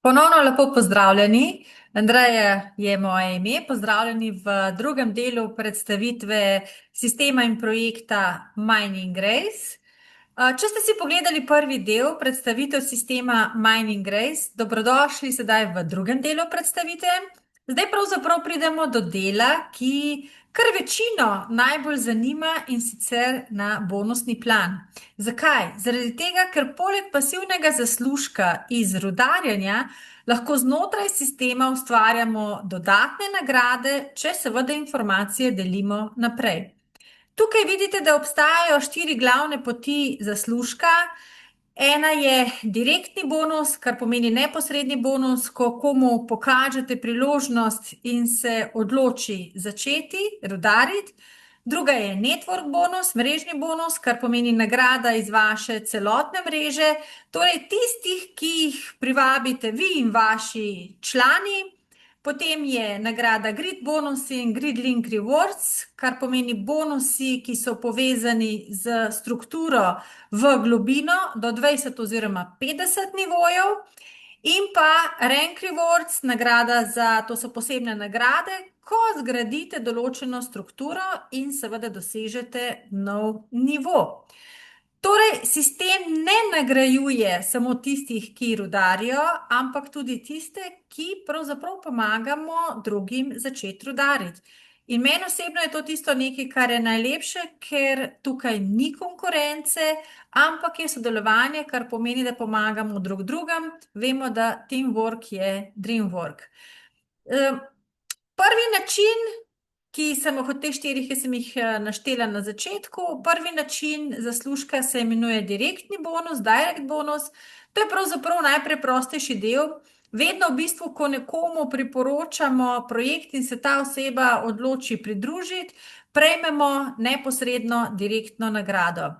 Ponovno lepo pozdravljeni. Andreja je moje ime. Pozdravljeni v drugem delu predstavitve sistema in projekta Mining Race. Če ste si pogledali prvi del predstavitev sistema Mining Race, dobrodošli sedaj v drugem delu predstavitve. Zdaj pravzaprav pridemo do dela, ki kar večino najbolj zanima, in sicer na bonusni plan. Zakaj? Zaradi tega, ker poleg pasivnega zaslužka iz rudarjenja lahko znotraj sistema ustvarjamo dodatne nagrade, če seveda informacije delimo naprej. Tukaj vidite, da obstajajo 4 glavne poti zaslužka. Ena je direktni bonus, kar pomeni neposredni bonus, ko komu pokažete priložnost in se odloči začeti rudariti. Druga je network bonus, mrežni bonus, kar pomeni nagrada iz vaše celotne mreže, torej tistih, ki jih privabite vi in vaši člani. Potem je nagrada Grid bonusi in Grid Link Rewards, kar pomeni bonusi, ki so povezani z strukturo v globino do 20 oziroma 50 nivojev. In pa Rank Rewards, nagrada to so posebne nagrade, ko zgradite določeno strukturo in seveda dosežete nov nivo. Torej, sistem ne nagrajuje samo tistih, ki rudarijo, ampak tudi tiste, ki pravzaprav pomagamo drugim začeti rudariti. In meni osebno je to tisto nekaj, kar je najlepše, ker tukaj ni konkurence, ampak je sodelovanje, kar pomeni, da pomagamo drug drugem. Vemo, da teamwork je dreamwork. Prvi način, ki sem od teh 4, ki sem jih naštela na začetku, prvi način zaslužka se imenuje direktni bonus, direct bonus. To je pravzaprav najpreprostejši del. Vedno v bistvu, ko nekomu priporočamo projekt in se ta oseba odloči pridružiti, prejmemo neposredno direktno nagrado.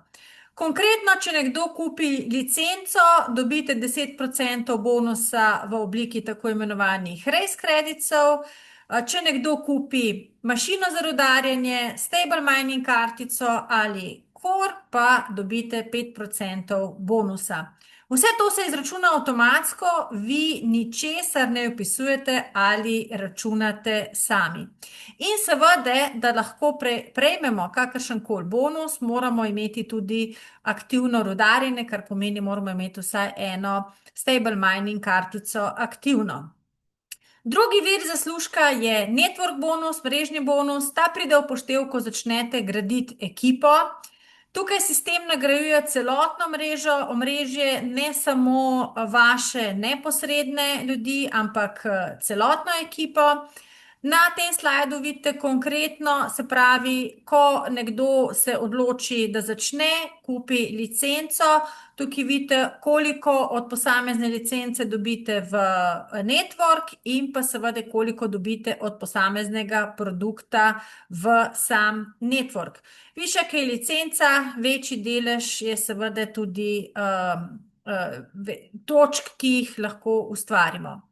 Konkretno, če nekdo kupi licenco, dobite 10% bonusa v obliki tako imenovanih race creditsov. Če nekdo kupi mašino za rudarjenje, stable mining kartico ali core, pa dobite 5% bonusa. Vse to se izračuna avtomatsko, vi ničesar ne vpisujete ali računate sami. In seveda, da lahko prejmemo kakršenkoli bonus, moramo imeti tudi aktivno rudarjenje, kar pomeni, moramo imeti vsaj eno stable mining kartico aktivno. Drugi vir zaslužka je network bonus, mrežni bonus. Ta pride v poštev, ko začnete graditi ekipo. Tukaj sistem nagrajuje celotno mrežo, omrežje, ne samo vaše neposredne ljudi, ampak celotno ekipo. Na tem slajdu vidite konkretno, se pravi, ko nekdo se odloči, da začne, kupi licenco. Tukaj vidite, koliko od posamezne licence dobite v network in pa seveda, koliko dobite od posameznega produkta v sam network. Višja, ki je licenca, večji delež je seveda tudi točk, ki jih lahko ustvarimo.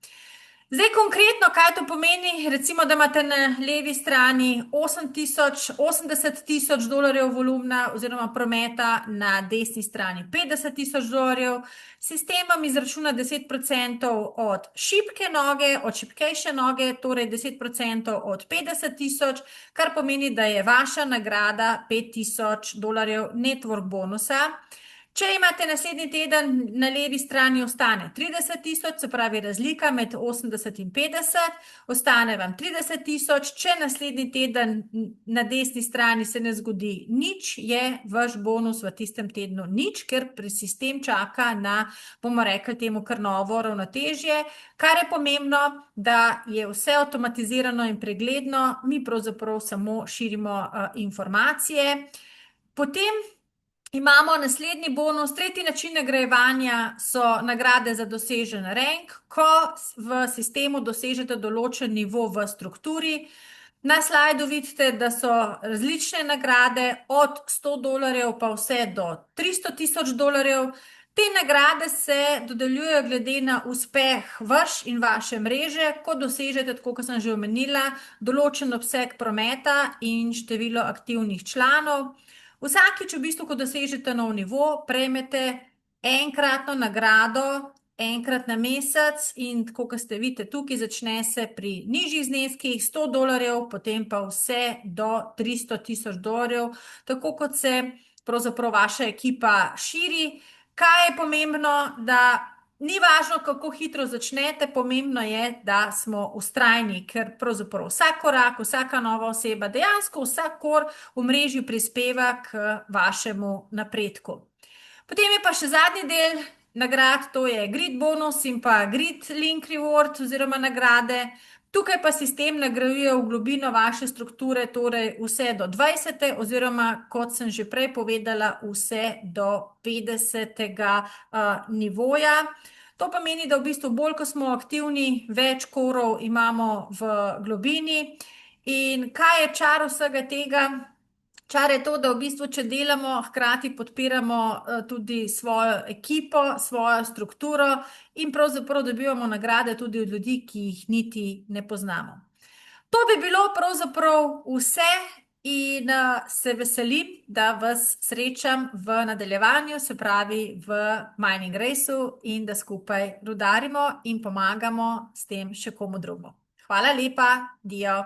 Zdaj konkretno, kaj to pomeni? Recimo, da imate na levi strani $80,000 volumna oziroma prometa, na desni strani $50,000. Sistem vam izračuna 10% od šibke noge, od šibkejše noge, torej 10% od 50,000, kar pomeni, da je vaša nagrada $5,000 network bonusa. Če imate naslednji teden, na levi strani ostane 30,000, se pravi razlika med 80 in 50, ostane vam 30,000. Če naslednji teden na desni strani se ne zgodi nič, je vaš bonus v tistem tednu nič, ker sistem čaka na, bomo rekli temu, kar novo ravnotežje, kar je pomembno, da je vse avtomatizirano in pregledno, mi pravzaprav samo širimo informacije. Potem imamo naslednji bonus. Tretji način nagrajevanja so nagrade za dosežen rank, ko v sistemu dosežete določen nivo v strukturi. Na slajdu vidite, da so različne nagrade od $100 pa vse do $300,000. Te nagrade se dodeljujejo glede na uspeh vaš in vaše mreže, ko dosežete, tako kot sem že omenila, določen obseg prometa in število aktivnih članov. Vsakič v bistvu, ko dosežete nov nivo, prejmete enkratno nagrado enkrat na mesec in tako, kot ste vidite tukaj, začne se pri nižjih zneskih $100, potem pa vse do $300,000, tako kot se pravzaprav vaša ekipa širi. Kaj je pomembno, da ni važno, kako hitro začnete, pomembno je, da smo vztrajni, ker pravzaprav vsak korak, vsaka nova oseba, dejansko vsak v mreži prispeva k vašemu napredku. Potem je pa še zadnji del nagrad, to je grid bonus in pa grid link reward oziroma nagrade. Tukaj pa sistem nagrajuje v globino vaše strukture, torej vse do 20. oziroma, kot sem že prej povedala, vse do 50. nivoja. To pomeni, da v bistvu bolj, ko smo aktivni, več korov imamo v globini. In kaj je čar vsega tega? Čar je to, da v bistvu, če delamo, hkrati podpiramo tudi svojo ekipo, svojo strukturo in pravzaprav dobivamo nagrade tudi od ljudi, ki jih niti ne poznamo. To bi bilo pravzaprav vse in se veselim, da vas srečam v nadaljevanju, se pravi v Mining Raceu in da skupaj rudarimo in pomagamo s tem še komu drugemu. Hvala lepa, dio.